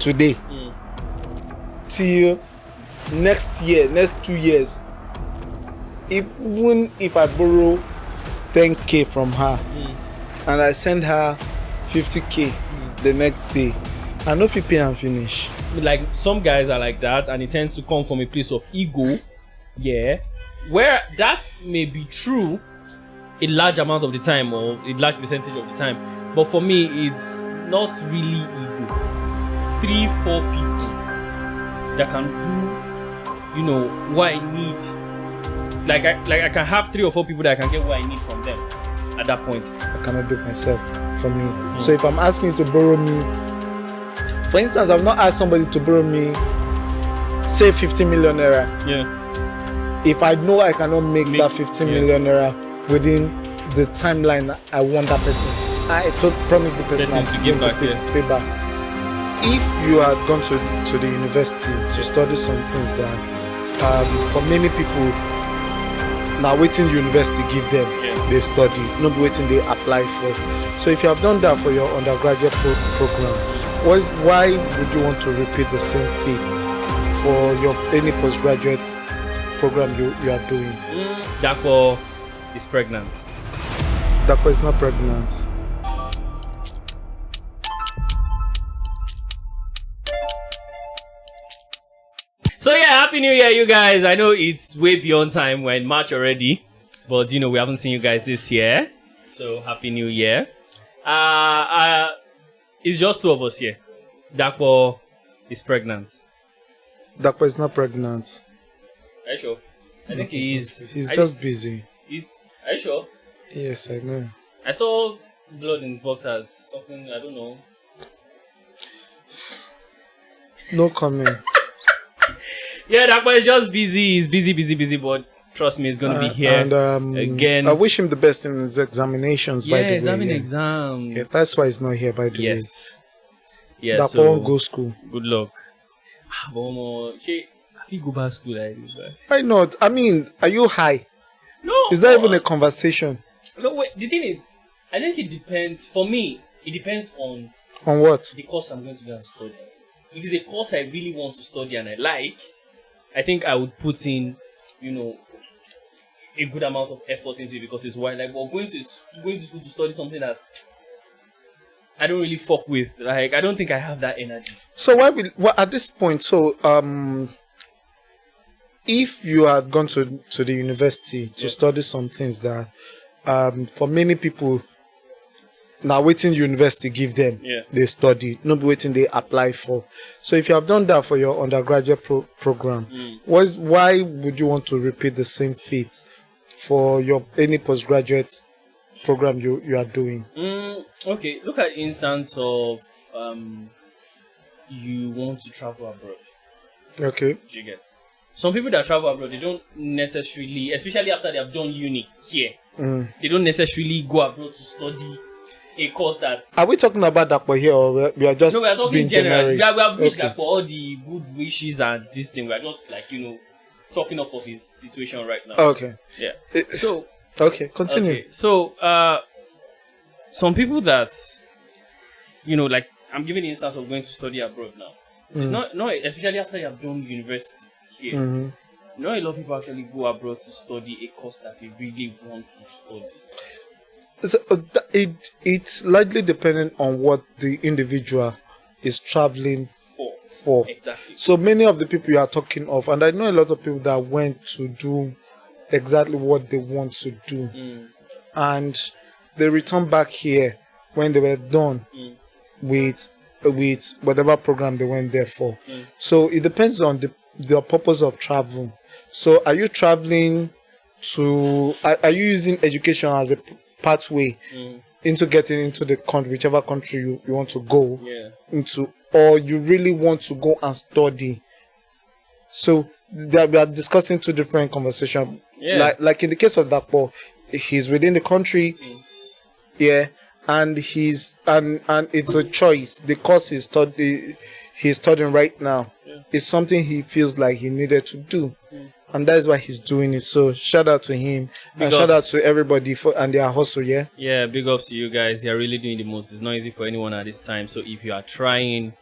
today till next year, next 2 years, even if I borrow 10k from her and I send her 50k the next day, I know if you pay and finish. Like some guys are like that, and it tends to come from a place of ego, where that may be true a large amount of the time or a large percentage of the time, but for me it's not really ego. 3-4 people that can do, what I need. Like I can have 3 or 4 people that I can get what I need from them at that point. I cannot do it myself for me. So if I'm asking you to borrow me, for instance, I've not asked somebody to borrow me, say 50 million naira. Yeah. If I know I cannot make that 15 million naira within the timeline I want that person, I promise the person to give back, pay back. If you had gone to the university to study some things that for many people now waiting university give them, they study, not waiting they apply for. So if you have done that for your undergraduate program, why would you want to repeat the same fate for your any postgraduate program you are doing? Dapo is pregnant. Dapo is not pregnant. So yeah, happy new year, you guys. I know it's way beyond time. We're in March already, but we haven't seen you guys this year. So happy new year. It's just 2 of us here. Dapo is pregnant. Dapo is not pregnant. Are you sure? I think he is. He's just busy. Are you sure? Yes, I know. I saw blood in his boxers. Something, I don't know. No comment. Yeah, Dapo is just busy. He's busy, but trust me, he's going to be here again. I wish him the best in his examinations, by the way. Exams. Yeah, that's why he's not here, by the way. Yes. Yeah, Dapo won't go school. Good luck. Have you go back to school like this? Right? Why not? I mean, are you high? No. Is that even a conversation? No, wait. The thing is, I think it depends. For me, it depends on what? The course I'm going to go and study. If it's a course I really want to study and I like, I think I would put in, a good amount of effort into it because it's why. Like, well, going to school to study something that I don't really fuck with. Like, I don't think I have that energy. So at this point? So if you had gone to the university to study some things that for many people now waiting university give them, they study, not waiting they apply for. So if you have done that for your undergraduate program, why would you want to repeat the same fate for your any postgraduate program you are doing? Okay, look at instance of you want to travel abroad. Okay. Do you get? Some people that travel abroad, they don't necessarily, especially after they have done uni here, they don't necessarily go abroad to study a course that... Are we talking about Dapo here, or we are just... No, we are talking in general. We have wished like all the good wishes and this thing. We are just like, talking off of his situation right now. Okay. Yeah. So... Okay, continue. Okay, so some people that, like I'm giving the instance of going to study abroad now. It's not especially after you have done university here. Not a lot of people actually go abroad to study a course that they really want to study. So, it's largely dependent on what the individual is traveling for. Exactly. So many of the people you are talking of, and I know a lot of people that went to do exactly what they want to do, and they return back here when they were done with whatever program they went there for. So it depends on the purpose of travel. So are you traveling to? Are you using education as a pathway into getting into the country, whichever country you want to go into, or you really want to go and study? So we are discussing 2 different conversations. Like in the case of Dapo, he's within the country, and he's and it's a choice. The course he's studying right now is something he feels like he needed to do, and that is why he's doing it. So shout out to him, and shout out to everybody and their hustle. Big ups to you guys. You're really doing the most. It's not easy for anyone at this time. So if you are trying,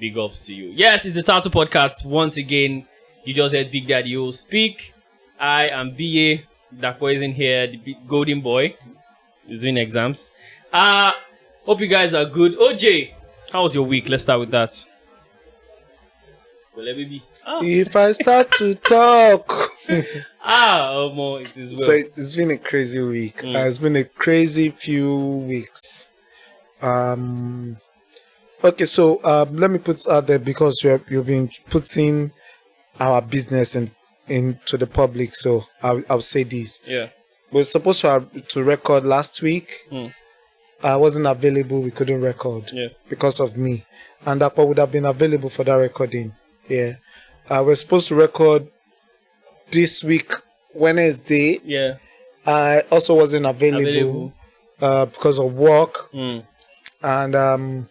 Big ups to you. Yes, it's a Tattle podcast. Once again, you just heard Big Daddy O speak. I am BA. Dakwa is in here, the golden boy. He's doing exams. Hope you guys are good. OJ, how was your week? Let's start with that. Well, baby. If I start to talk. It is well. So it's been a crazy week. It's been a crazy few weeks. Okay, so let me put out there because you've been putting our business into the public. So I'll say this. Yeah. We're supposed to record last week. I wasn't available. We couldn't record because of me, and that would have been available for that recording. Yeah. We're supposed to record this week Wednesday. Yeah. I also wasn't available. Because of work. And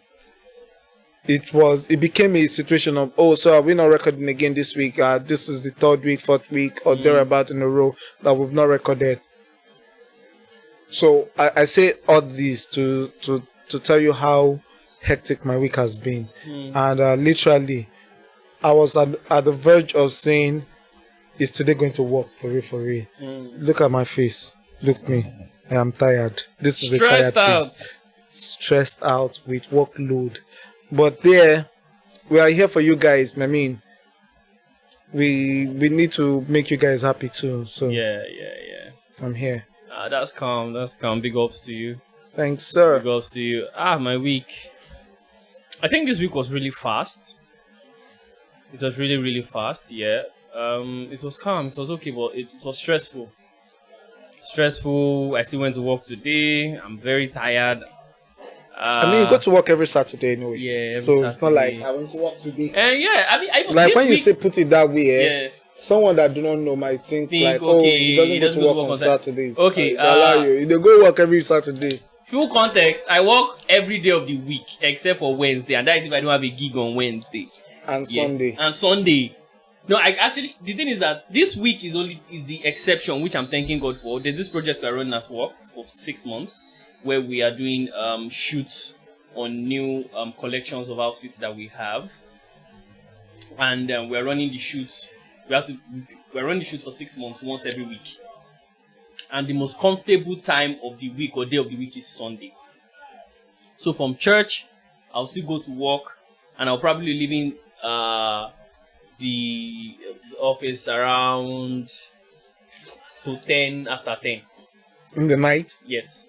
it became a situation of, so are we not recording again this week? This is the third week, fourth week, or thereabout in a row that we've not recorded. So I say all this to tell you how hectic my week has been. And literally, I was at the verge of saying, is today going to work for real? Look at my face. Look me. I am tired. This is a tired face. Stressed out with workload. But we are here for you guys. I mean, we need to make you guys happy too. So yeah. I'm here. That's calm. Big ups to you. Thanks, sir. Big ups to you. My week. I think this week was really fast. It was really, really fast. Yeah. It was calm. It was okay, but it was stressful. I still went to work today. I'm very tired. I mean, you go to work every Saturday anyway. Yeah. So Saturday. It's not like I went to work today. Like when you say put it that way, someone that do not know might think like, he doesn't go to work on Saturdays. Okay. They allow you. They go work every Saturday. Full context, I work every day of the week except for Wednesday, and that is if I don't have a gig on Wednesday. And Sunday. And Sunday. No, the thing is that this week is the exception, which I'm thanking God for. There's this project we're running at work for 6 months, where we are doing shoots on new collections of outfits that we have, and we're running the shoots. We're running the shoot for 6 months, once every week, and the most comfortable time of the week or day of the week is Sunday. So from church, I'll still go to work, and I'll probably leaving the office around to 10 after 10 in the night. Yes.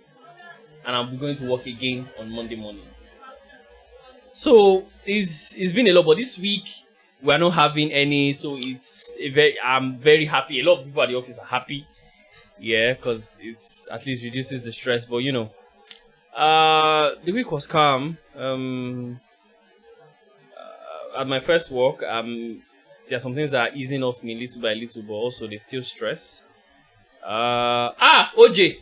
And I'll be going to work again on Monday morning. So it's been a lot, but this week we're not having any. So I'm very happy. A lot of people at the office are happy, because it's at least reduces the stress. But the week was calm. At my first work, there are some things that are easing off me little by little, but also they still stress. OJ.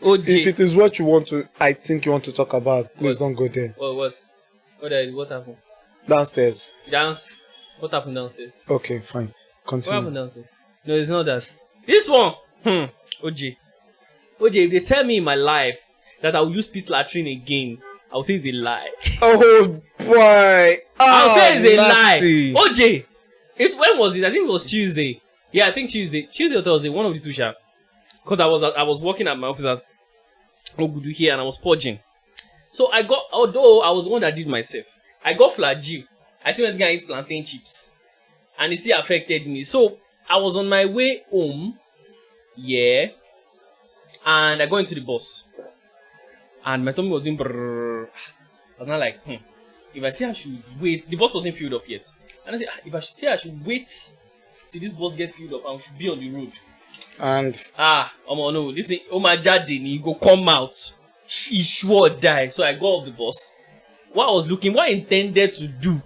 If it is what you want to, I think you want to talk about, please don't go there. What happened? Downstairs. What happened downstairs? Okay, fine. Continue. What happened downstairs? No, it's not that. This one. OJ, if they tell me in my life that I will use pit latrine again, I'll say it's a lie. Oh boy. I'll say it's a lie. OJ, when was it? I think it was Tuesday. Yeah, I think Tuesday or Thursday, one of the two. Because I was working at my office at Ogudu here, and I was purging. So although I was the one that did myself, I got flagyl. I still went to eat plantain chips, and it still affected me. So I was on my way home, and I got into the bus, and my tummy was doing brrrr. I was not like, if I say I should wait, the bus wasn't filled up yet, and I said, if I say I should wait till this bus get filled up, I should be on the road. And no, this thing, Jadin, he go come out. He sure die. So I got off the bus. What I intended to do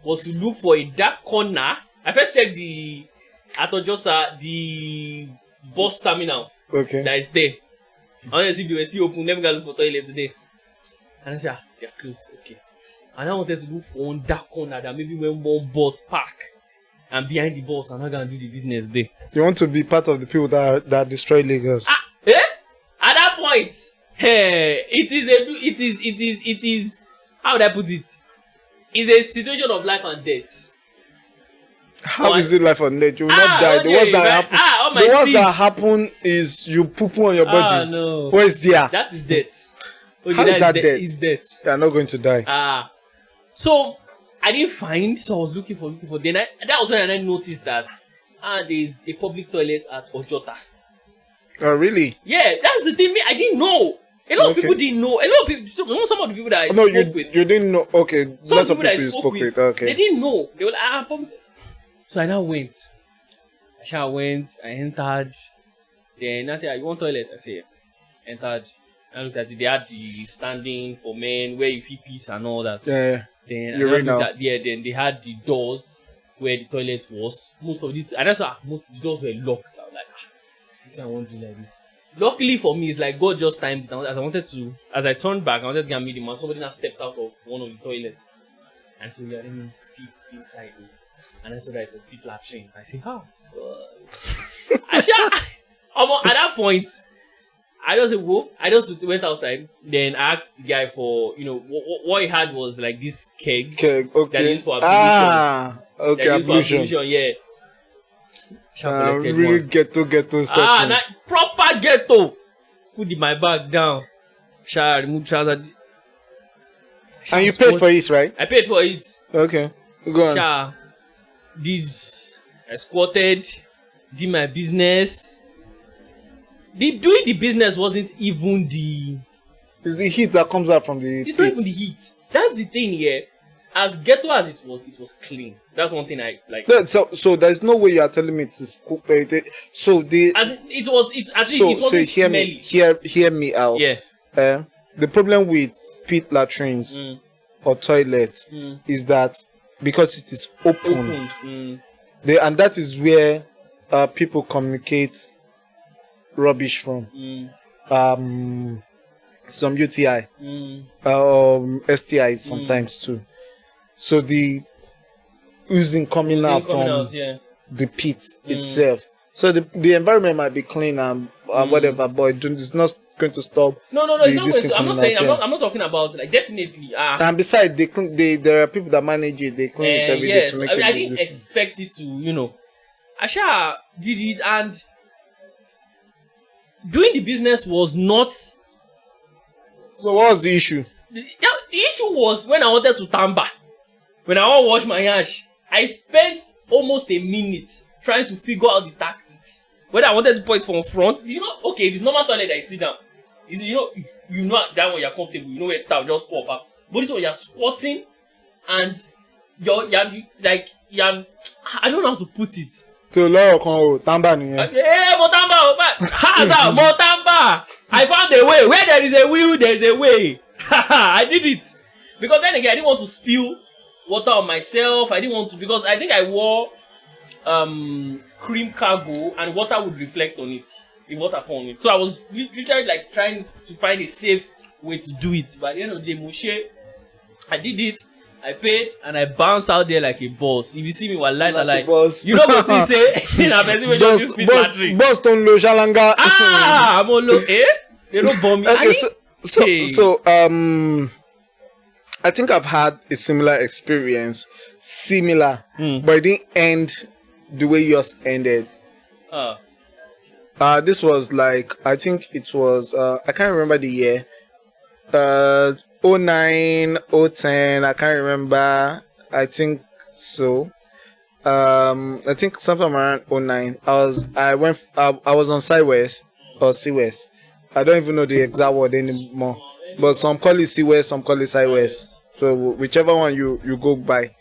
was to look for a dark corner. I first checked the bus terminal. Okay. That is there. I want to see if they were still open. Never got to look for toilet today. And I said, they're closed. Okay. And I wanted to look for one dark corner that maybe when one bus park. And behind the boss, I'm not gonna do the business there. You want to be part of the people that destroy Lagos? At that point, it is how would I put it? It's a situation of life and death. How is it life and death? You will not die. The okay, worst that right. happen. All my The worst that steez. happen is you poo on your body. No. What is there? That is death. Okay, How is that death? It's death. They are not going to die. So I didn't find, so I was looking for. Then that was when I noticed that there's a public toilet at Ojota. Oh, really? Yeah, that's the thing. I didn't know. A lot of people didn't know. A lot of people. Some of the people that I spoke with. You didn't know. Okay, Some lots of people that people I you spoke spoke with. Okay. They didn't know. They were like, public. So I now went. I entered. Then I said, you want toilet? I said, entered. I looked at it. They had the standing for men where you feel peace and all that. Yeah. Then then they had the doors where the toilet was. Most of it, and that's why most of the doors were locked. I was like, I won't do like this. Luckily for me, it's like God just timed it. As I turned back, I wanted to get me the man. Somebody now stepped out of one of the toilets. And so let me peep inside me. And I saw that it was pit latrine. I said, how? At that point, I just went outside. Then I asked the guy for, what he had was like this keg Okay. that is for ablution. Okay, ablution. Yeah. Really ghetto setting. Proper ghetto. Put my bag down. Remove trousers. And you paid for it, right? I paid for it. Okay, go on. I squatted, did my business. Doing the business wasn't even the... It's the heat that comes out from the It's not even the heat. That's the thing here. As ghetto as it was clean. That's one thing I like. So there's no way you are telling me it's cool. So it wasn't smelly. Hear me out. Yeah. The problem with pit latrines or toilets is that because it is opened. And that is where people communicate rubbish from. Some UTI, STIs sometimes too. So the oozing coming out from the pit itself. So the environment might be clean and whatever, but it's not going to stop. No, it's not going to. I'm not saying. I'm not talking about like definitely. And besides, there are people that manage it. They clean it every day to make it. I didn't expect it to. Asha did it, and doing the business was not. So what was the issue? The issue was when I wanted to tamba. When I want to wash my hands, I spent almost a minute trying to figure out the tactics. Whether I wanted to point from front, okay, if it's normal toilet, I sit down. You know that one you're comfortable, you know where towel just pop up. But this one you're squatting and you're I don't know how to put it. So tamba niyen. Motamba. I found a way. Where there is a will, there is a way. I did it. Because then again, I didn't want to spill water on myself. I didn't want to, because I think I wore cream cargo and water would reflect on it, the water upon it. So I was literally like trying to find a safe way to do it. But at the end of the day, Moshe, I did it, I paid, and I bounced out there like a boss. If you see me, like you know what he say? In a person will just use pit battery. Boss don't know Shalanga. I'm on low. They don't bomb me. Okay, so I think I've had a similar experience, but it didn't end the way yours ended. This was like, I think it was, I can't remember the year, 09, 010, I can't remember, I think so. I think sometime around 09, I was on Sideways or Seawest. I don't even know the exact word anymore, but some call it Seawest, some call it Sideways. So whichever one you go by,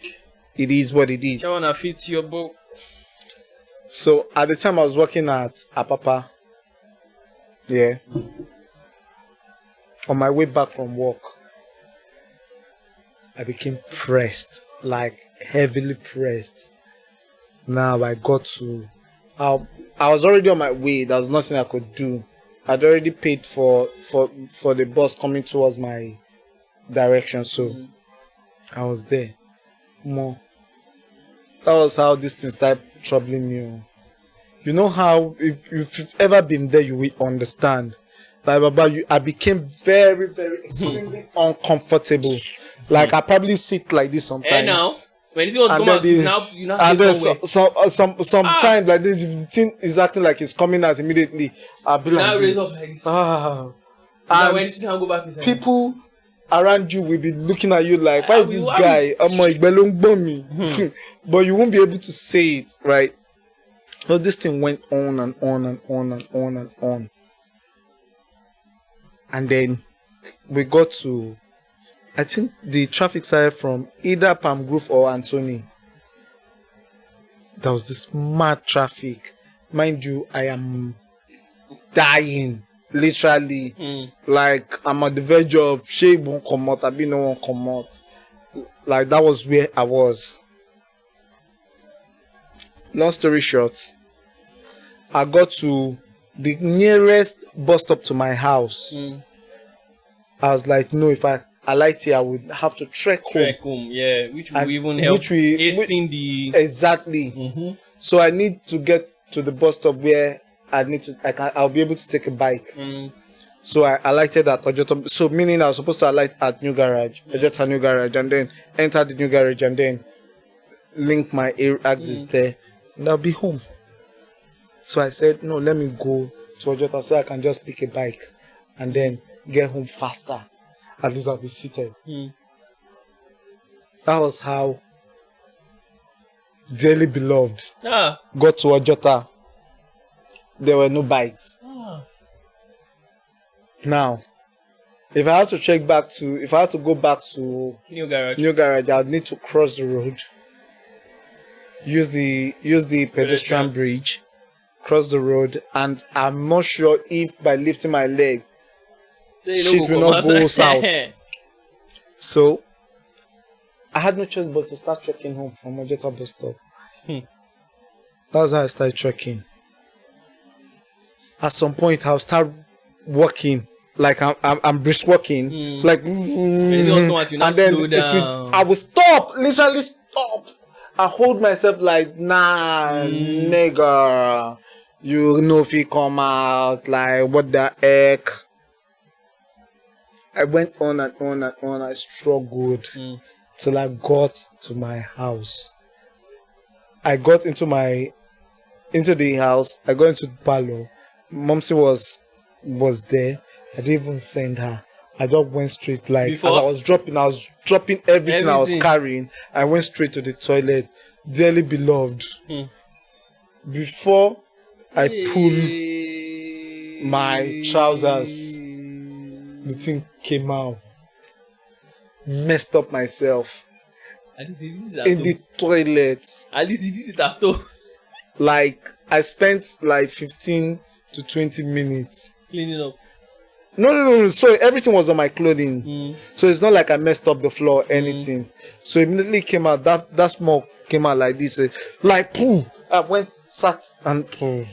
it is what it is. Whichever one that fits your boat. So at the time I was working at Apapa. Yeah. On my way back from work, I became pressed, like heavily pressed. Now I got to, I was already on my way. There was nothing I could do. I'd already paid for the bus coming towards my direction, so I was there. More. That was how this thing started troubling me. You know how if you've ever been there, you will understand. Like Baba, I became very, very extremely uncomfortable. Like I probably sit like this sometimes. And now, when you want to come out, you now and stay then somewhere. sometimes like this, if the thing is acting like it's coming out immediately, I'll be like, now raise up like this. Now And when you sit down, go back inside. people around you will be looking at you like, why is this guy? But you won't be able to say it, right? Because this thing went on and on and on and on and on. And then we got to, I think the traffic started from either Palm Grove or Anthony. There was this mad traffic. Mind you, I am dying. Literally. Like, I'm at the verge of shade won't come out, I be no one come out. Like, that was where I was. Long story short, I got to the nearest bus stop to my house. I was like, no, if I liked here, I would have to trek home. Yeah, which will even help hasten the... Exactly. So I need to get to the bus stop where I'll be able to take a bike. So I alighted at Ojota. So meaning I was supposed to alight at New Garage, Ojota New Garage, and then enter the New Garage and then link my air axis there, and I'll be home. So I said, no, let me go to Ojota so I can just pick a bike and then get home faster. At least I'll be seated. That was how dearly beloved got to Ojota. There were no bikes. Now, if I had to go back to New Garage, I'd need to cross the road, use the pedestrian bridge, cross the road, and I'm not sure if by lifting my leg, shit will not go south. So, I had no choice but to start trekking home from Ojota bus stop. That's how I started trekking. At some point, I'll start walking like I'm brisk walking, like, and then I will stop, literally stop. I hold myself like, nah, nigga, you know if you come out, like, what the heck? I went on and on and on. I struggled till I got to my house. I got into the house. I got into the parlor. Momsy was there. I didn't even send her. I just went straight, like, as I was dropping everything I was carrying. I went straight to the toilet. Dearly beloved. Before I pulled my trousers, the thing came out. Messed up myself. In the toilet. At least you did it at all. Like, I spent like 15 to 20 minutes cleaning up. No. So everything was on my clothing. So it's not like I messed up the floor or anything. So immediately came out, that smoke came out like this. Like, pooh. I went, sat, and pooh.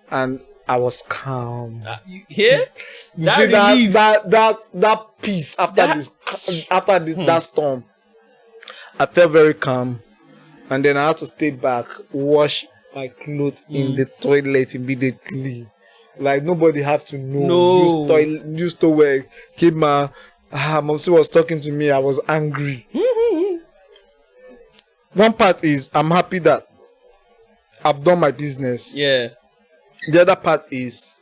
And I was calm. You hear? You see that peace after that storm. I felt very calm. And then I had to stay back, wash my clothes in the toilet immediately. Like, nobody have to know. No. Use towel. Came out. Momsi was talking to me. I was angry. One part is I'm happy that I've done my business. Yeah. The other part is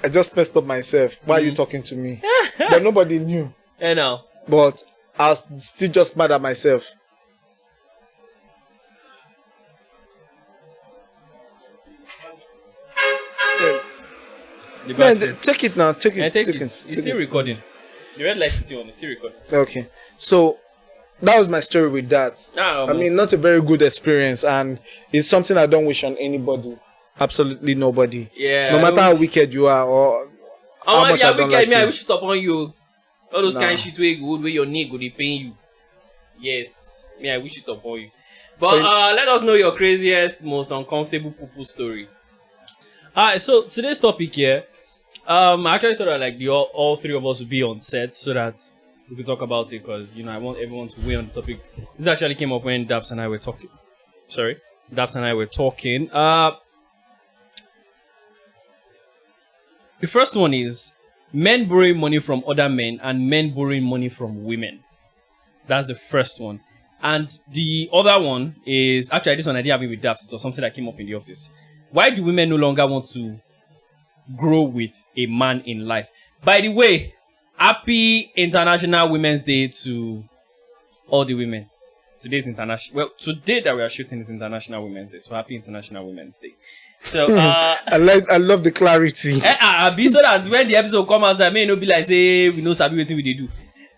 I just messed up myself. Why are you talking to me? But nobody knew. I know. But I was still just mad at myself. Man, take it now. Take it. It's still recording. The red light is still on. It's still recording. Okay. So that was my story with that. I mean, not a very good experience, and it's something I don't wish on anybody. Absolutely nobody. Yeah. No matter how wicked you are or how much I don't like you. I wish it upon you. All those kind of shit where your knee go, they pain you. Yes. Me, I wish it upon you. But let us know your craziest, most uncomfortable poo-poo story. Alright, so today's topic here, I actually thought that like all three of us would be on set so that we could talk about it, because I want everyone to weigh on the topic. This actually came up when Daps and I were talking. The first one is, men borrowing money from other men and men borrowing money from women. That's the first one. And the other one is, actually this one I didn't have it with Daps. It was something that came up in the office. Why do women no longer want to grow with a man in life? By the way, happy International Women's Day to all the women. Today's international. Well, today that we are shooting is International Women's Day. So happy International Women's Day. So I love the clarity. So that when the episode comes out, I may not be like say we know sabi wetin we dey do.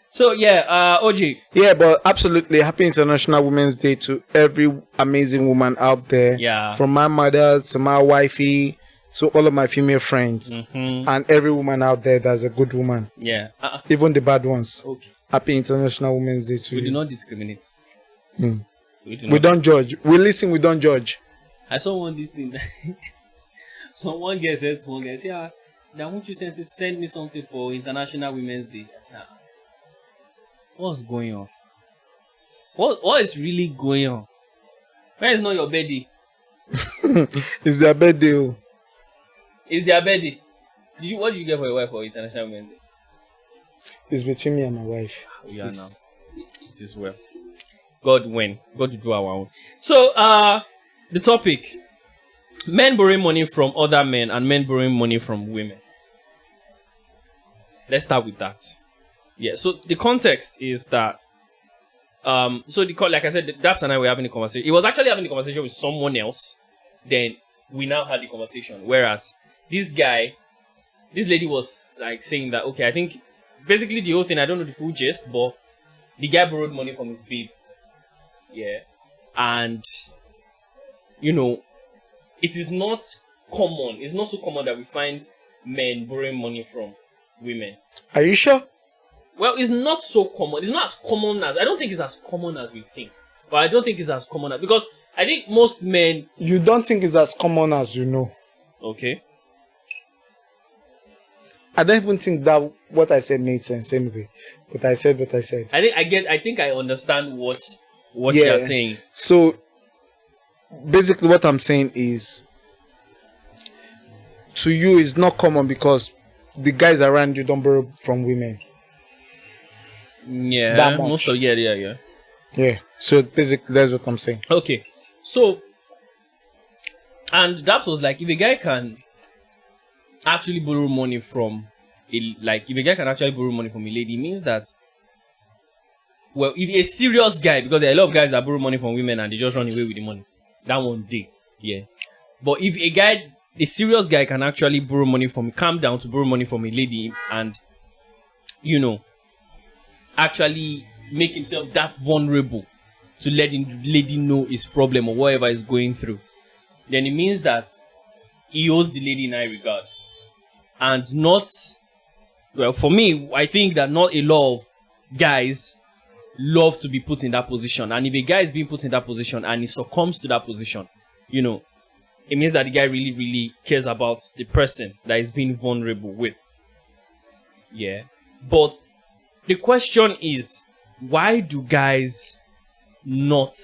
So yeah, OJ. Yeah, but absolutely happy International Women's Day to every amazing woman out there. Yeah. From my mother to my wifey to all of my female friends and every woman out there that's a good woman. Yeah. Even the bad ones. Okay. Happy International Women's Day to you. We do not discriminate. We don't judge. We listen, we don't judge. I saw one this thing. One girl said to one guy, say, now won't you send me something for International Women's Day? I said, what's going on? What is really going on? When is not your birthday? It's their birthday. Oh. It's their birthday. What did you get for your wife for International Women's Day? It's between me and my wife. Yeah, now. It is well. God win. God to do our own. So, the topic. Men borrowing money from other men and men borrowing money from women. Let's start with that. Yeah, so the context is that like I said, Daps and I were having a conversation. He was actually having a conversation with someone else. Then we now had the conversation. Whereas this lady was like saying that, okay, I think basically the whole thing, I don't know the full gist, but the guy borrowed money from his babe. Yeah. And it is not common. It's not so common that we find men borrowing money from women. Are you sure? Well, it's not so common. It's not as common as... I don't think it's as common as we think. But I don't think it's as common as... Because I think most men... You don't think it's as common as you know. Okay. I don't even think that what I said made sense anyway. But I said what I said. I think I understand what you're saying. So, basically what I'm saying is... To you, it's not common because the guys around you don't borrow from women. Yeah, that much. Most of yeah. So basically, that's what I'm saying. Okay, so and that was like if a guy can actually borrow money from a lady, it means that if a serious guy, because there are a lot of guys that borrow money from women and they just run away with the money. That one day, yeah. But if a serious guy can actually calm down to borrow money from a lady and actually make himself that vulnerable to let the lady know his problem or whatever he's going through, then it means that he owes the lady in high regard. And for me, I think that not a lot of guys love to be put in that position. And if a guy is being put in that position and he succumbs to that position, it means that the guy really, really cares about the person that is being vulnerable with. Yeah. But the question is, why do guys not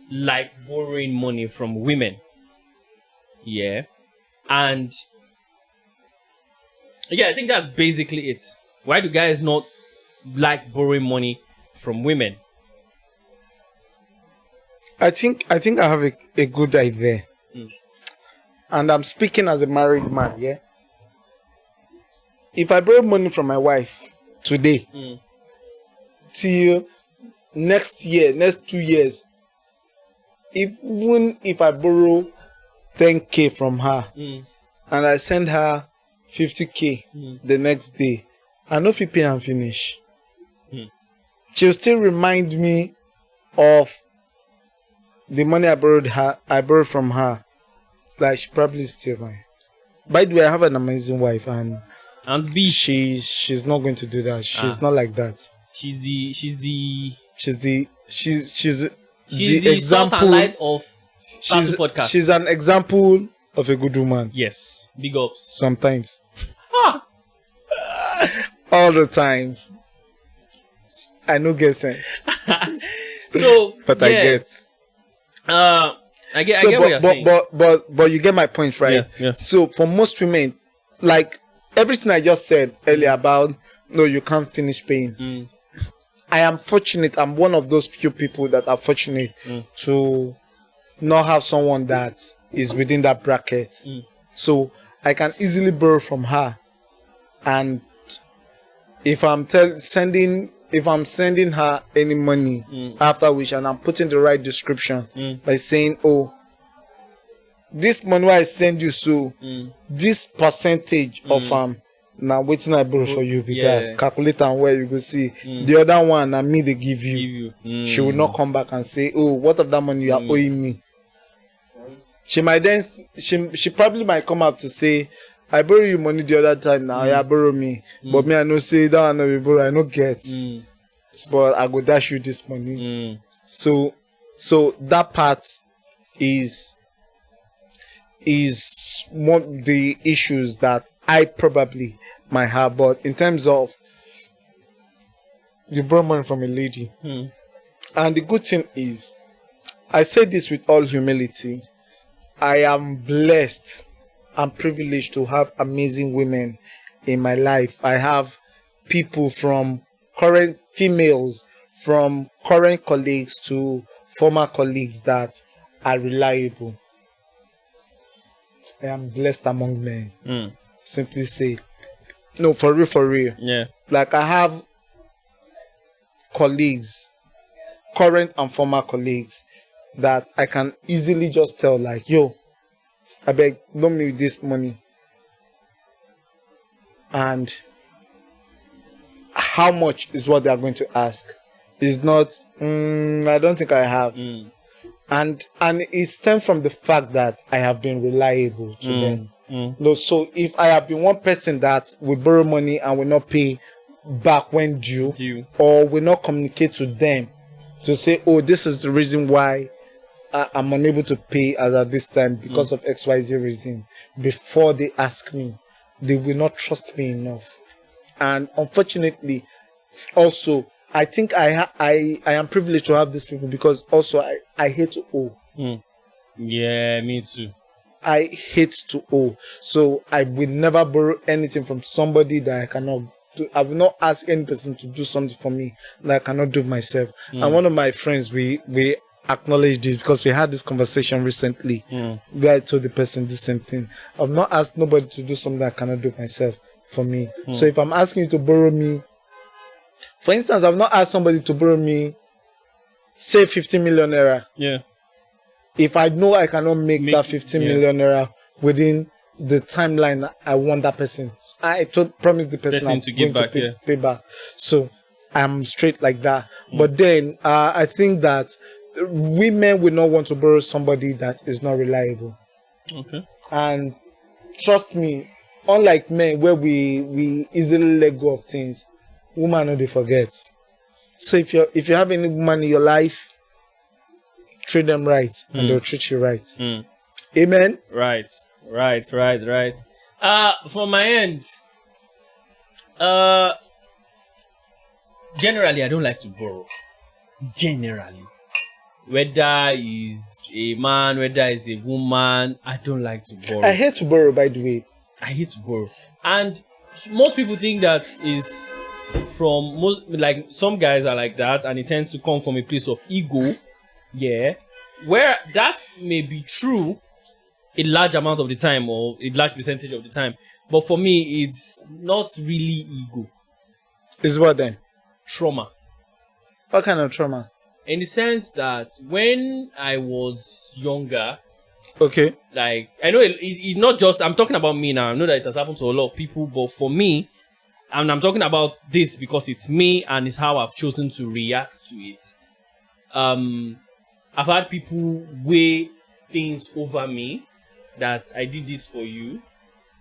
like borrowing money from women? Yeah. And yeah, I think that's basically it. Why do guys not like borrowing money from women? I think I have a good idea. And I'm speaking as a married man, yeah? If I borrow money from my wife today, till next 2 years, even if I borrow 10K from her and I send her 50K the next day, I know if you pay and finish. She'll still remind me of the money I borrowed from her. Like, she probably still mine. By the way, I have an amazing wife and B, she's not going to do that. She's not like that. She's the example, salt and light of podcast. She's an example of a good woman. Yes, big ups. Sometimes, all the time. I know get sense. So, but yeah. I get what you're saying. But you get my point, right? Yeah. So for most women, like everything I just said earlier about no, you can't finish paying. I am fortunate. I'm one of those few people that are fortunate to not have someone that is within that bracket. So I can easily borrow from her, and if I'm sending her any money after which, and I'm putting the right description by saying, oh, this money I send you, so this percentage of now waiting I borrow for you, because calculate and where you go see the other one and me they give you. She will not come back and say, oh, what of that money you are owing me. She might then she probably might come up to say, I borrow you money the other time now, yeah, borrow me. But me I know say that one no borrow, I no get. But I go dash you this money. So that part is one of the issues that I probably might have. But in terms of you borrow money from a lady, and the good thing is, I say this with all humility, I am blessed and privileged to have amazing women in my life. I have people from current females, from current colleagues to former colleagues that are reliable. I am blessed among men. Simply say, no, for real. Yeah. Like I have colleagues, current and former colleagues, that I can easily just tell, like, yo, I beg, loan me this money. And how much is what they are going to ask? Is not, I don't think I have. And it stems from the fact that I have been reliable to them. No, so if I have been one person that will borrow money and will not pay back when due, or will not communicate to them to say, oh, this is the reason why I'm unable to pay as at this time because of XYZ reason, before they ask me, they will not trust me enough. And unfortunately, also, I think I am privileged to have these people, because also I hate to owe. Yeah, me too. I hate to owe. So I will never borrow anything from somebody that I cannot do. I will not ask any person to do something for me that I cannot do myself. And one of my friends, we acknowledge this, because we had this conversation recently where I told the person the same thing. I've not asked nobody to do something I cannot do myself for me. So if I'm asking you to borrow me, for instance, I've not asked somebody to borrow me, say 15 million naira. Yeah. If I know I cannot make that 15 million naira within the timeline I want that person, I promise the person I'm to going give back, to pay back. So I'm straight like that. But then I think that women will not want to borrow somebody that is not reliable. Okay. And trust me, unlike men where we easily let go of things, women know they forget. So if you have any woman in your life, treat them right and they'll treat you right. Amen. Right. From my end, generally I don't like to borrow. Generally, whether is a man, whether is a woman, I don't like to borrow. I hate to borrow, by the way. I hate to borrow, and most people think that is from most, like some guys are like that, and it tends to come from a place of ego. Yeah, where that may be true a large amount of the time, or a large percentage of the time, but for me it's not really ego. Is what then? Trauma. What kind of trauma? In the sense that when I was younger, okay, like I know it not just, I'm talking about me now. I know that it has happened to a lot of people, but for me, and I'm talking about this because it's me and it's how I've chosen to react to it. I've had people weigh things over me, that I did this for you,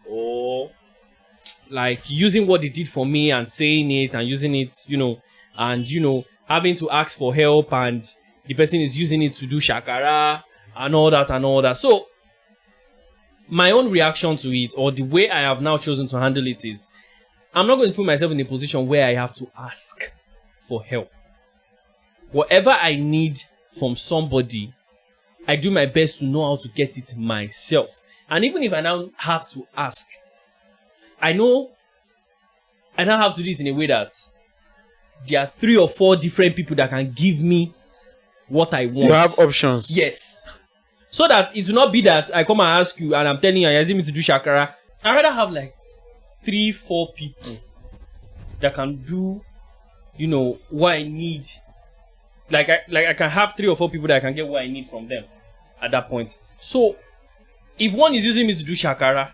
or like using what they did for me and saying it and using it, and having to ask for help, and the person is using it to do shakara and all that. So my own reaction to it, or the way I have now chosen to handle it, is I'm not going to put myself in a position where I have to ask for help. Whatever I need from somebody, I do my best to know how to get it myself. And even if I now have to ask, I know I now have to do it in a way that there are 3 or 4 different people that can give me what I want. You have options. Yes. So that it will not be that I come and ask you and I'm telling you, you're asking me to do shakara. I'd rather have like 3, 4 people that can do, what I need. Like I can have 3 or 4 people that I can get what I need from them at that point. So if one is using me to do shakara,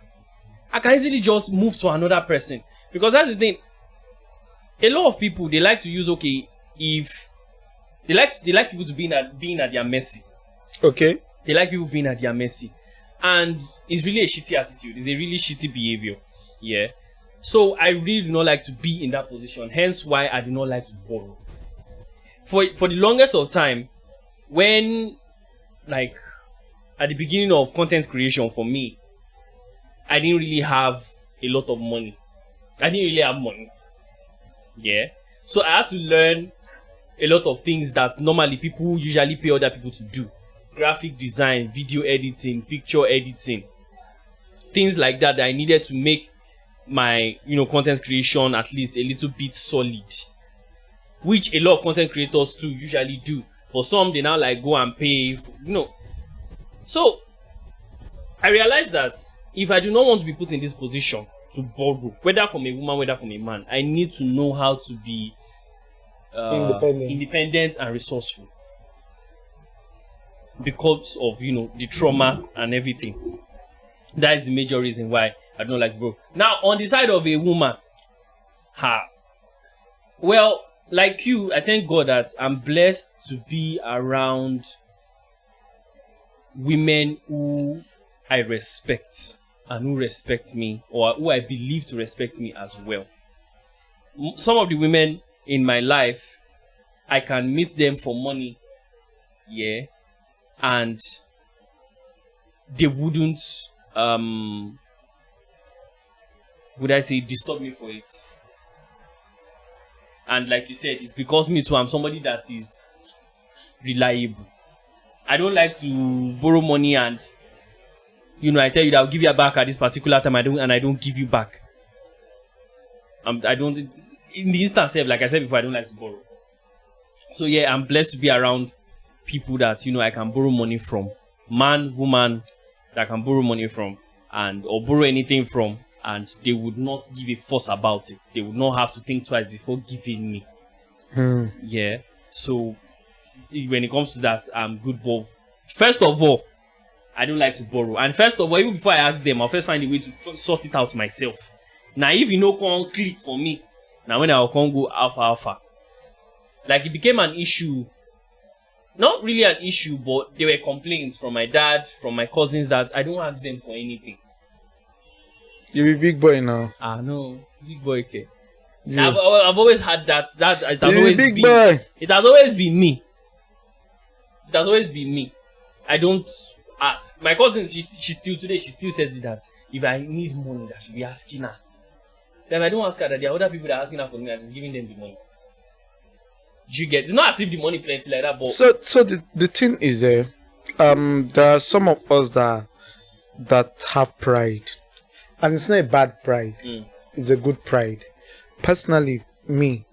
I can easily just move to another person. Because that's the thing. A lot of people, they like to use, if they like people to being at their mercy. Okay. They like people being at their mercy. And it's really a shitty attitude. It's a really shitty behavior. Yeah. So I really do not like to be in that position. Hence why I do not like to borrow. For the longest of time, when, like, at the beginning of content creation for me, I didn't really have a lot of money. I didn't really have money. Yeah. So I had to learn a lot of things that normally people usually pay other people to do. Graphic design, video editing, picture editing. Things like that I needed to make my, content creation at least a little bit solid. Which a lot of content creators too usually do. But some, they now like go and pay, So, I realized that if I do not want to be put in this position to borrow, whether from a woman, whether from a man, I need to know how to be independent and resourceful. Because of, the trauma and everything. That is the major reason why I don't like to borrow. Now, on the side of a woman, well, like you, I thank God that I'm blessed to be around women who I respect and who respect me, or who I believe to respect me as well. Some of the women in my life, I can meet them for money, yeah, and they wouldn't, disturb me for it. And like you said, it's because me too, I'm somebody that is reliable. I don't like to borrow money and, I tell you that I'll give you back at this particular time, I don't give you back. I don't, in the instance, like I said before, I don't like to borrow. So yeah, I'm blessed to be around people that, I can borrow money from. Man, woman, that I can borrow money from, or borrow anything from, and they would not give a fuss about it. They would not have to think twice before giving me. Yeah. So when it comes to that, I'm good. But first of all, I don't like to borrow. And first of all, even before I ask them, I'll first find a way to sort it out myself. Now, if can't click for me, now when I can't go alpha. Like, it became an issue. Not really an issue, but there were complaints from my dad, from my cousins, that I don't ask them for anything. You be big boy now. No, big boy, okay. Yeah. I've always had that. It has always big been. Boy. It has always been me. It has always been me. I don't ask. My cousin, she still says that if I need money, I should be asking her. Then I don't ask her that there are other people that are asking her for me. I'm just giving them the money. You get? It's not as if the money plenty like that, but so the thing is, there are some of us that have pride, and it's not a bad pride. It's a good pride. Personally, me,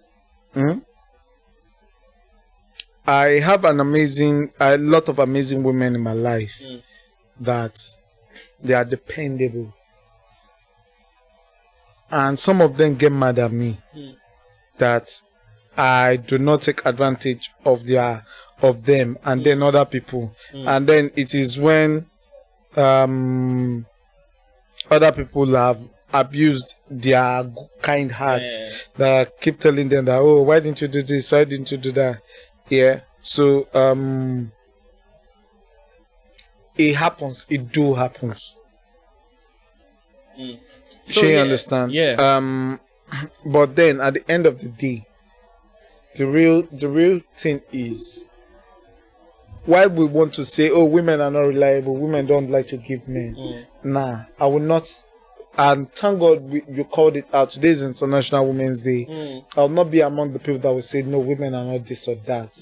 I have a lot of amazing women in my life that they are dependable, and some of them get mad at me that I do not take advantage of them, and then other people, and then it is when other people have abused their kind hearts that keep telling them that, oh, why didn't you do this? Why didn't you do that? Yeah. So it happens. It do happens. So you understand? Yeah. But then at the end of the day, the real thing is, why we want to say, oh, women are not reliable, women don't like to give men. Nah, I will not. And thank God you called it out. Today is International Women's Day. I'll not be among the people that will say, no, women are not this or that.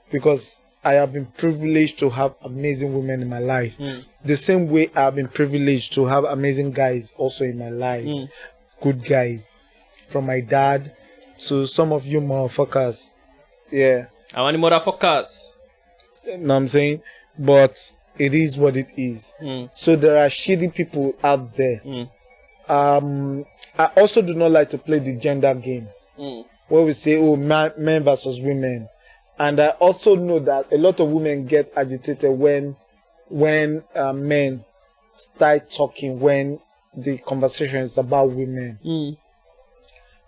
Because I have been privileged to have amazing women in my life. The same way I have been privileged to have amazing guys also in my life. good guys, from my dad to some of you motherfuckers. Yeah. How many motherfuckers? You know what I'm saying? But it is what it is. So there are shitty people out there. I also do not like to play the gender game where we say, oh, men versus women. And I also know that a lot of women get agitated when men start talking when the conversation is about women.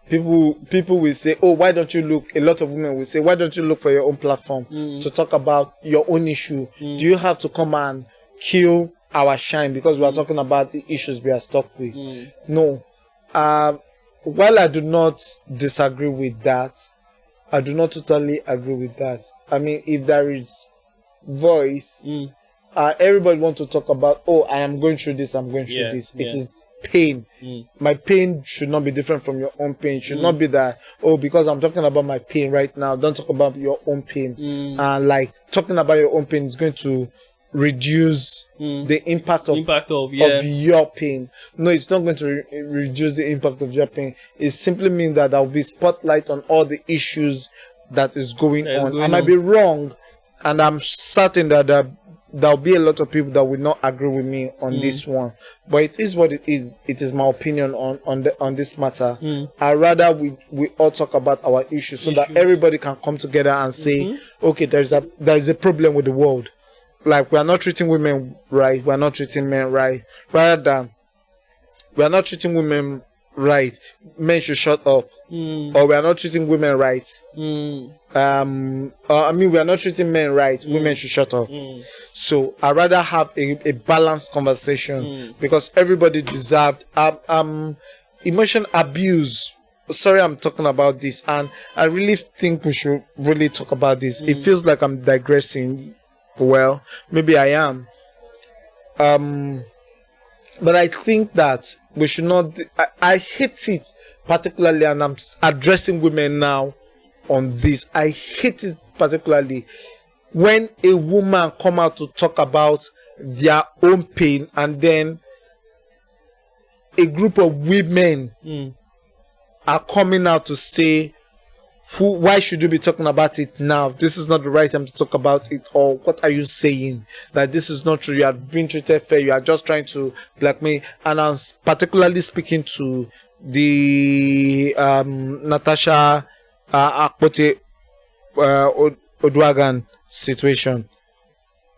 People will say, oh, why don't you look? A lot of women will say, why don't you look for your own platform to talk about your own issue? Do you have to come and kill our shine because we are talking about the issues we are stuck with? No. While I do not disagree with that, I do not totally agree with that. I mean, if there is voice, everybody wants to talk about, oh, I am going through this, I'm going through this. It is pain. My pain should not be different from your own pain. It should not be that, oh, because I'm talking about my pain right now, don't talk about your own pain. Like, talking about your own pain is going to reduce the impact of your pain. No, it's not going to reduce the impact of your pain. It simply means that there will be spotlight on all the issues that is going on. I might be wrong, and I'm certain that there'll be a lot of people that will not agree with me on this one. But it is what it is. It is my opinion on this matter. I rather we all talk about our issues so that everybody can come together and say, okay, there is a problem with the world. Like, we are not treating women right, we are not treating men right. Rather than we are not treating women right, men should shut up. Or we are not treating women right. We are not treating men right, women should shut up. So I rather have a balanced conversation because everybody deserved emotion abuse. Sorry, I'm talking about this, and I really think we should really talk about this. It feels like I'm digressing. Well, maybe I am. But I think that we should not. I hate it particularly, and I'm addressing women now on this. I hate it particularly when a woman come out to talk about their own pain, and then a group of women are coming out to say, why should you be talking about it now? This is not the right time to talk about it. Or what are you saying? That this is not true. You are being treated fair. You are just trying to blackmail. And I'm particularly speaking to the Natasha Akpote Odwagan situation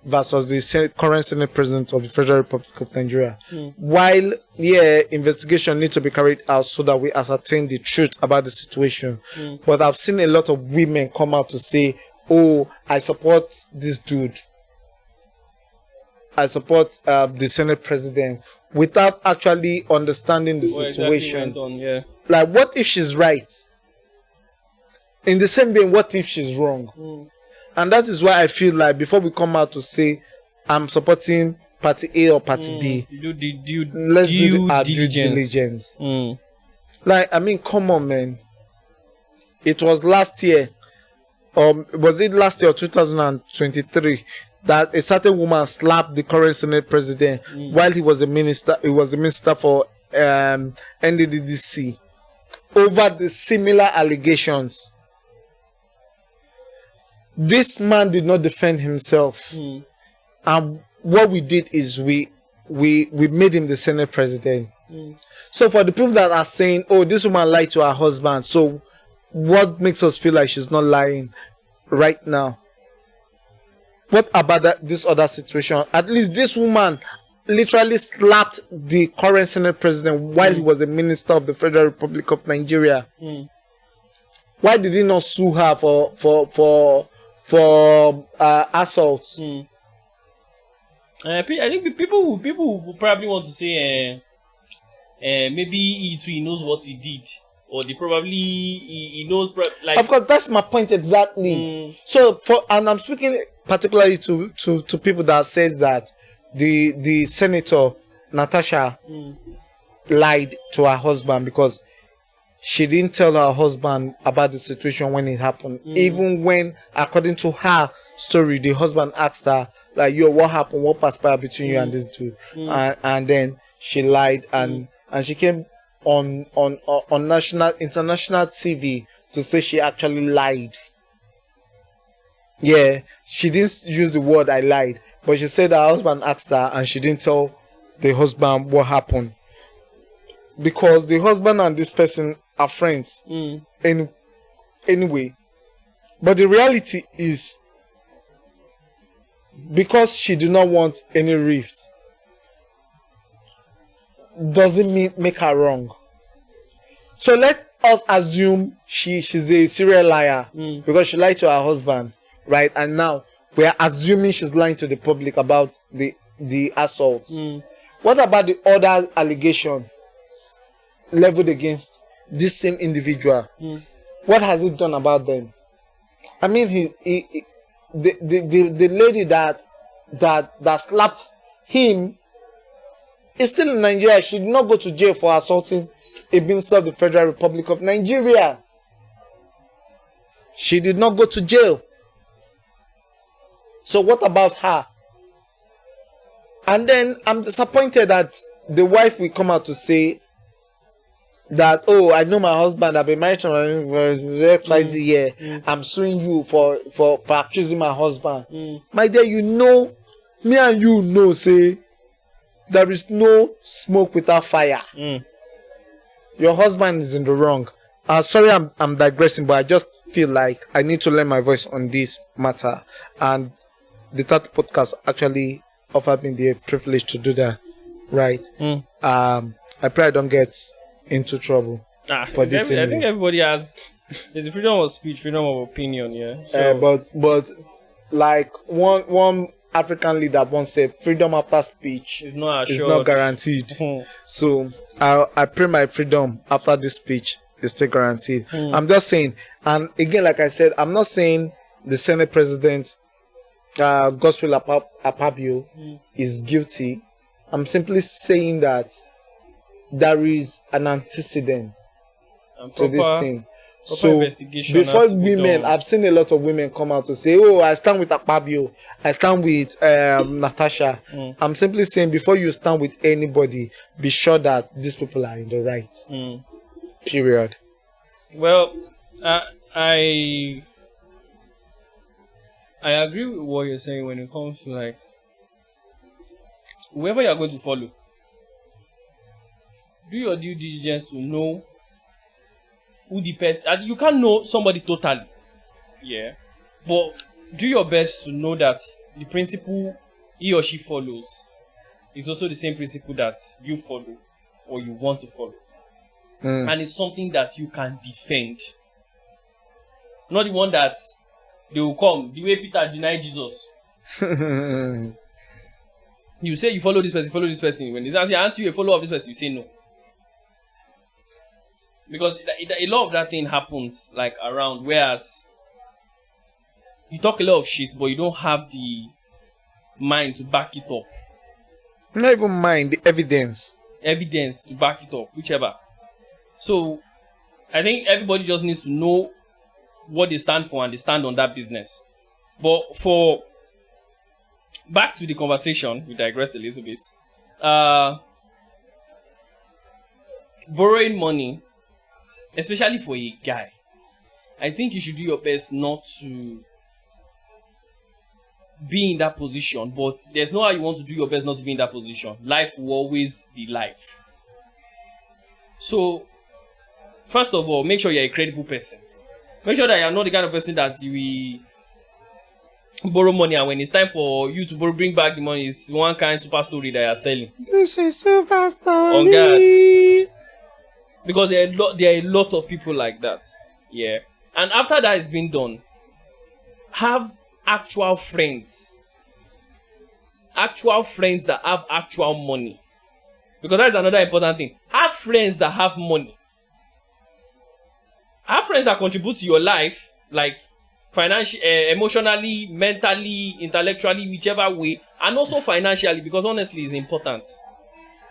versus the current Senate President of the Federal Republic of Nigeria. While, investigation needs to be carried out so that we ascertain the truth about the situation. But I've seen a lot of women come out to say, oh, I support this dude. I support the Senate President, without actually understanding the situation. Exactly Like, what if she's right? In the same vein, what if she's wrong? And that is why I feel like before we come out to say I'm supporting party A or party B, let's do our due diligence. Like, I mean, come on, man. It was last year, was it last year or 2023, that a certain woman slapped the current Senate President while he was a minister. He was a minister for NDDC over the similar allegations. This man did not defend himself, and what we did is we made him the Senate President. So for the people that are saying, "Oh, this woman lied to her husband," so what makes us feel like she's not lying right now? What about this other situation? At least this woman literally slapped the current Senate President while he was a minister of the Federal Republic of Nigeria. Why did he not sue her for assault? I think people will probably want to say maybe he knows what he did, or they probably he knows like. Of course, that's my point exactly. So and I'm speaking particularly to people that says that the senator Natasha lied to her husband because she didn't tell her husband about the situation when it happened. Even when, according to her story, the husband asked her, like, yo, what happened? What transpired between you and this dude? And then she lied, and she came on national international TV to say she actually lied. Yeah, she didn't use the word "I lied," but she said her husband asked her and she didn't tell the husband what happened, because the husband and this person are friends anyway. But the reality is, because she did not want any rift, doesn't mean make her wrong. So let us assume she's a serial liar because she lied to her husband, right? And now we are assuming she's lying to the public about the assault. What about the other allegation leveled against this same individual? What has he done about them? I mean, the lady that slapped him is still in Nigeria. She did not go to jail for assaulting a minister of the Federal Republic of Nigeria. She did not go to jail. So what about her? And then I'm disappointed that the wife will come out to say that, oh, I know my husband, I've been married to him for twice a year. I'm suing you for accusing my husband. My dear, you know, me and you know, say, there is no smoke without fire. Your husband is in the wrong. Sorry, I'm digressing, but I just feel like I need to lend my voice on this matter. And the Tattle podcast actually offered me the privilege to do that. Right? I pray I don't get into trouble for this. I think everybody has. There's a freedom of speech, freedom of opinion, yeah. So, but like one African leader once said, freedom after speech is not guaranteed. So I pray my freedom after this speech is still guaranteed. I'm just saying, and again, like I said, I'm not saying the Senate President Gospel Apabio is guilty. I'm simply saying that there is an antecedent to this thing. So before women, I've seen a lot of women come out to say, oh, I stand with Akpabio, I stand with Natasha. I'm simply saying, before you stand with anybody, be sure that these people are in the right. Period. Well, I agree with what you're saying when it comes to, like, whoever you're going to follow, do your due diligence to know who the person. You can't know somebody totally, yeah, but do your best to know that the principle he or she follows is also the same principle that you follow or you want to follow, and it's something that you can defend, not the one that they will come the way Peter denied Jesus. You say you follow this person, when they say, aren't you a follower of this person, you say no. Because a lot of that thing happens like around, whereas you talk a lot of shit, but you don't have the mind to back it up. Not even mind, the evidence. Evidence to back it up, whichever. So I think everybody just needs to know what they stand for and they stand on that business. But for back to the conversation, we digressed a little bit. Borrowing money, especially for a guy, I think you should do your best not to be in that position. But there's no how you want to do your best not to be in that position. Life will always be life. So, first of all, make sure you're a credible person. Make sure that you're not the kind of person that you will borrow money, and when it's time for you to bring back the money, it's one kind super story that you're telling. This is super story. On God. Because there are a lot of people like that. Yeah. And after that is been done, have actual friends. Actual friends that have actual money. Because that is another important thing. Have friends that have money. Have friends that contribute to your life, like financially, emotionally, mentally, intellectually, whichever way, and also financially, because honestly, it's important.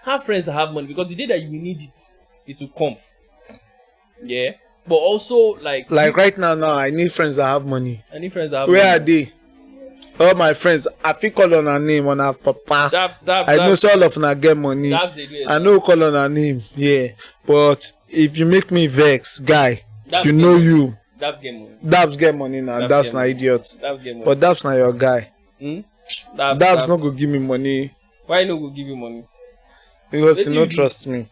Have friends that have money, because the day that you will need it, it will come. Yeah. But also, like right now, I need friends that have money. I need friends that have Where money. are they? all my friends, I fit call on her name on her papa. I know so all of una get money. I know call on her name, yeah. But if you make me vex, guy, you know you. Dabs get money now. Dabs not idiot. But Dabs not your guy. Dabs not go give me money. Why no go give you money? Because he no trust me.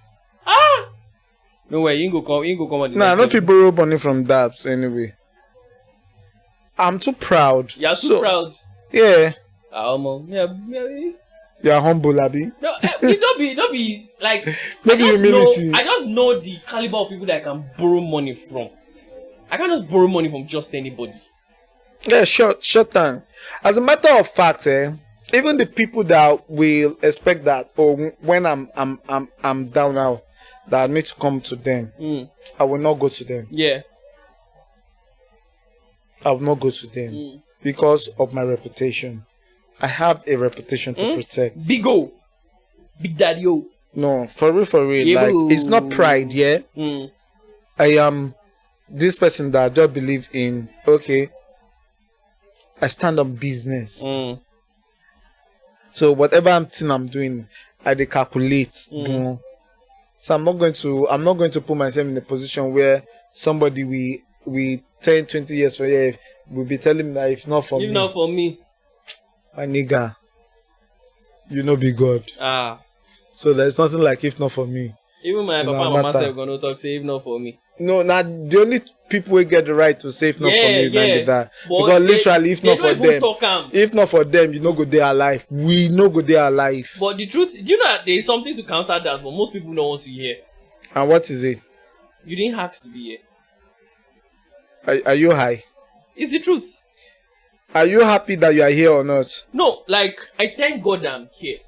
Ah! No way, you go come. Nah, not if borrow money from Dabs anyway. I'm too proud. You're too proud. Yeah. Yeah. You're humble, Abby. No, it don't be like. Maybe humility. I just know the caliber of people that I can borrow money from. I can't just borrow money from just anybody. Yeah, short time. As a matter of fact, even the people that will expect that, when I'm down now, that I need to come to them, I will not go to them. Yeah. I will not go to them because of my reputation. I have a reputation to protect. Big daddy. No, for real. Yeah, like it's not pride, yeah. I am this person that I don't believe in. Okay, I stand on business. So whatever I'm doing, I calculate. So I'm not going to put myself in a position where somebody we 10, 20 years for here will be telling me that if not for me, my nigga, you know be God. So there's nothing like if not for me. Even my papa and mama say gonna talk say if not for me. No, now the only people will get the right to say if not for me, that. Because literally if not for them, you no go there alive. We no go there alive. But the truth, do you know that there is something to counter that, but most people don't want to hear. And what is it? You didn't ask to be here. Are you high? It's the truth. Are you happy that you are here or not? No, like I thank God I'm here.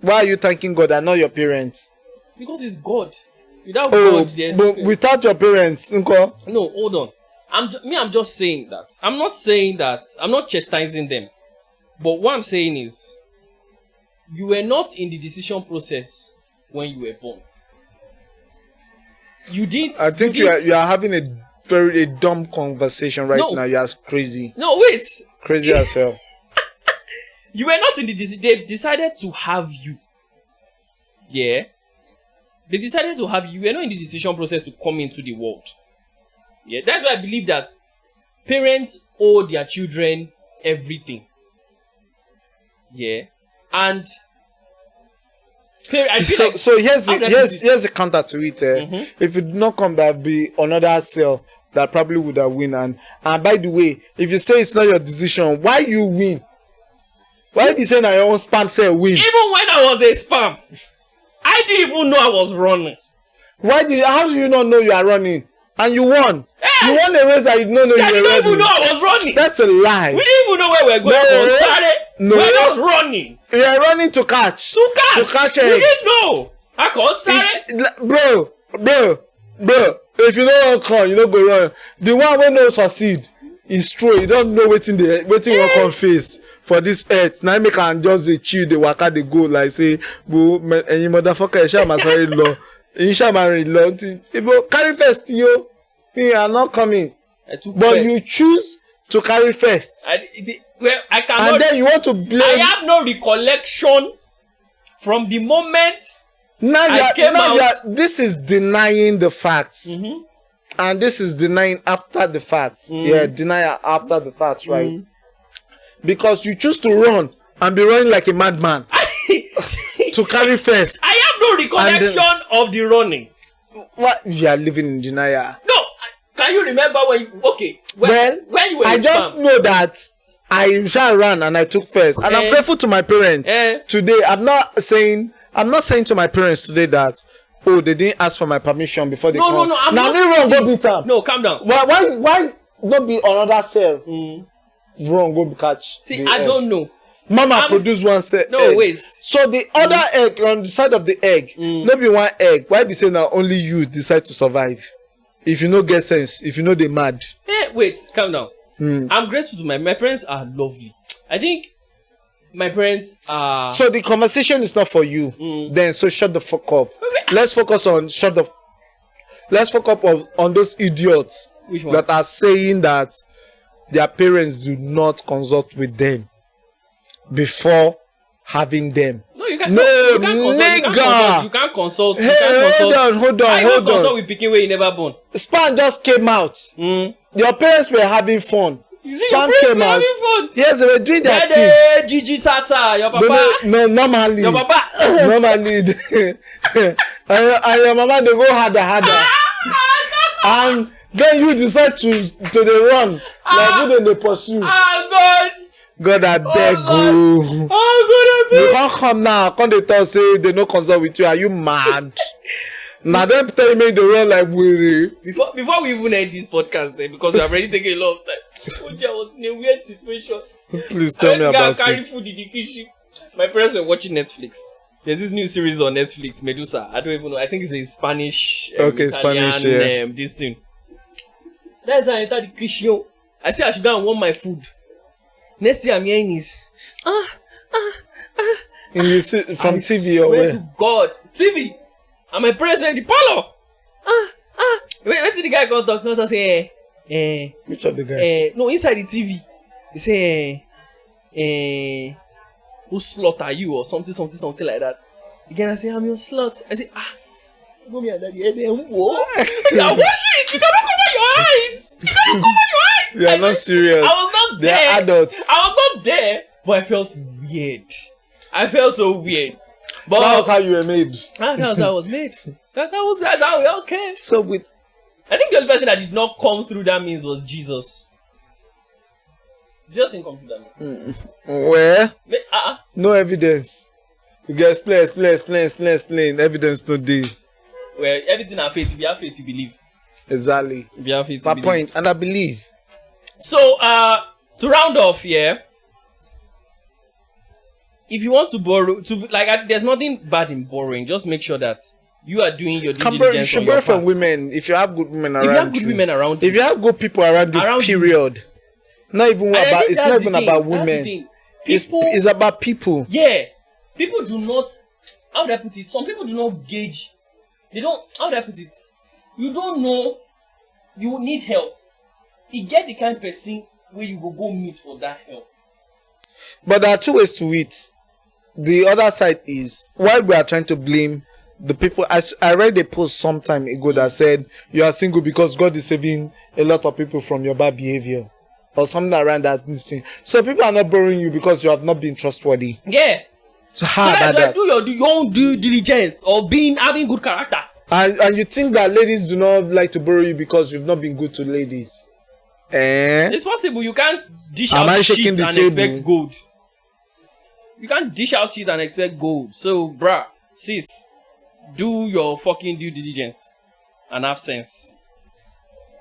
Why are you thanking God and not your parents? Because it's God. Without God, there's but without your parents, Unko? No, hold on. I'm just saying that. I'm not saying that. I'm not chastising them. But what I'm saying is, you were not in the decision process when you were born. You didn't. I think you are having a very dumb conversation right now. You're crazy. No, wait. Crazy as hell. You were not in the they decided to have you. Yeah. They decided to have you. You were not in the decision process to come into the world. Yeah. That's why I believe that parents owe their children everything. Yeah. And so here's the counter to it. If it did not come, there'd be another cell that probably would have win. And by the way, if you say it's not your decision, why you win? Why you be saying that your own spam cell win? Even when I was a spam, I didn't even know I was running. How do you not know you are running? And you won. Hey! You won a race that you don't know you were running. I didn't even know I was running. That's a lie. We didn't even know where we were going. We were just running. You are running to catch. To catch egg. We didn't know. I can't Bro. If you don't come, you don't go run. The one when no succeed is true. You don't know waiting one come face for this earth. Now make can just dey chill, dey waka, dey go like say, "Boo, any motherfucker, shall my sorry law, shall marry law." If carry first, yo, me are not coming. But you choose to carry first. I cannot. And then you want to blame. I have no recollection from the moment. This is denying the facts. And this is denying after the facts. Yeah, denial after the facts, right? Because you choose to run and be running like a madman to carry first. I have no recollection of the running. What? You are living in denial. No, can you remember when you were I just know that I shall run and I took first. And I'm grateful to my parents today. I'm not saying to my parents today that they didn't ask for my permission before they come. No, I'm now not. Go beat them. No, calm down. Why not be another cell? Run, go catch. See, I don't know. Mama produce one cell. No, egg. wait. So the other egg on the side of the egg, not be one egg. Why be saying that only you decide to survive? If you no get sense, if you know they mad. Wait, calm down. I'm grateful to my parents are lovely. I think my parents are. So the conversation is not for you. Then so shut the fuck up. Let's focus on on those idiots that are saying that their parents do not consult with them. before having them. No, you can't. No, you can't nigga. You can't consult. Hey, You can't consult. hold I on. consult with picking where you never born. Span just came out. Your parents were having fun. Span came out. Yes, they were doing their thing. Gigi Tata, your papa. No, normally. Your papa. Normally. and your mama, they go harder. And then you decide to the run. Like who then they pursue. Oh, God. God, I beg you. Oh, God, I beg. You can't come now. Come they talk say they no consult with you. Are you mad? Now them tell me they run like weary. Before we even end this podcast, because we have already taken a lot of time. Oja was in a weird situation. Please tell me about carry it. food in the kitchen. My parents were watching Netflix. There's this new series on Netflix, Medusa. I don't even know. I think it's a Spanish, okay, Italian, Spanish, yeah. This thing. That's how I entered the kitchen. I say I should go and warm my food. Next thing I'm hearing is in the from TV or where? where? To God, TV. And my parents were in the parlor. Wait till the guy come talk. Not say Which of the guy? no, inside the TV. He say who slut are you or something like that. Again I say I'm your slut. I say mommy and daddy what? Now wash it. You cannot cover your eyes. You are not serious. I was not They there. are adults. I was not there, but I felt weird. I felt so weird. But That was how you were made. that's how I was made. That's how we all came. So with I think the only person that did not come through that means was Jesus. Jesus didn't come through that means. where? No. No evidence. You get explain. Evidence today. Well, everything are faith. If you have faith, you believe. Exactly. If you have faith, My you believe. point, and I believe. So, to round off here, if you want to borrow, there's nothing bad in borrowing. Just make sure that you are doing your due diligence. You should on your borrow from part. women if you have good women around If you have good women around you, if you have good people around you, period. Not even And I about. think It's that's not the even thing. about That's the women. thing. It's People, about people. yeah, people do not. How would I put it? Some people do not gauge. They don't. How would I put it? You don't know. You need help. You get the kind of person where you go meet for that help. But there are two ways to it. The other side is while we are trying to blame the people. I read a post some time ago that said you are single because God is saving a lot of people from your bad behavior or something around that thing. So people are not borrowing you because you have not been trustworthy. Yeah. So how So about that's that? why do your own due diligence or having good character. And you think that ladies do not like to borrow you because you've not been good to ladies? It's possible. You can't dish Am out I shit shaking the and table? expect gold. You can't dish out shit and expect gold. So, bruh, sis, do your fucking due diligence and have sense.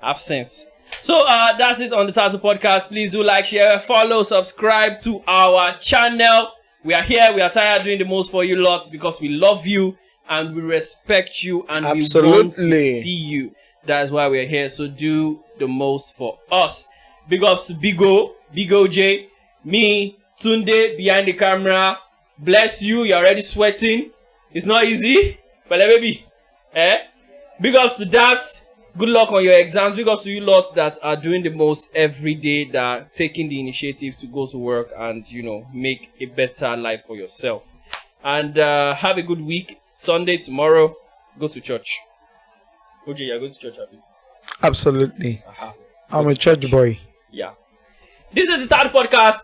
Have sense. So, that's it on the Tattle podcast. Please do like, share, follow, subscribe to our channel. We are here. We are tired doing the most for you lot because we love you and we respect you and we want to see you. That's why we're here. So do the most for us. Big ups to Big OJ, me, Tunde behind the camera. Bless you. You're already sweating. It's not easy. But baby, big ups to Dabs. Good luck on your exams. Big ups to you lots that are doing the most every day, that are taking the initiative to go to work and, make a better life for yourself. And have a good week. Sunday, tomorrow, go to church. OJ, you're going to church, have you? Absolutely. I'm a church boy. Yeah. This is the Tattle podcast.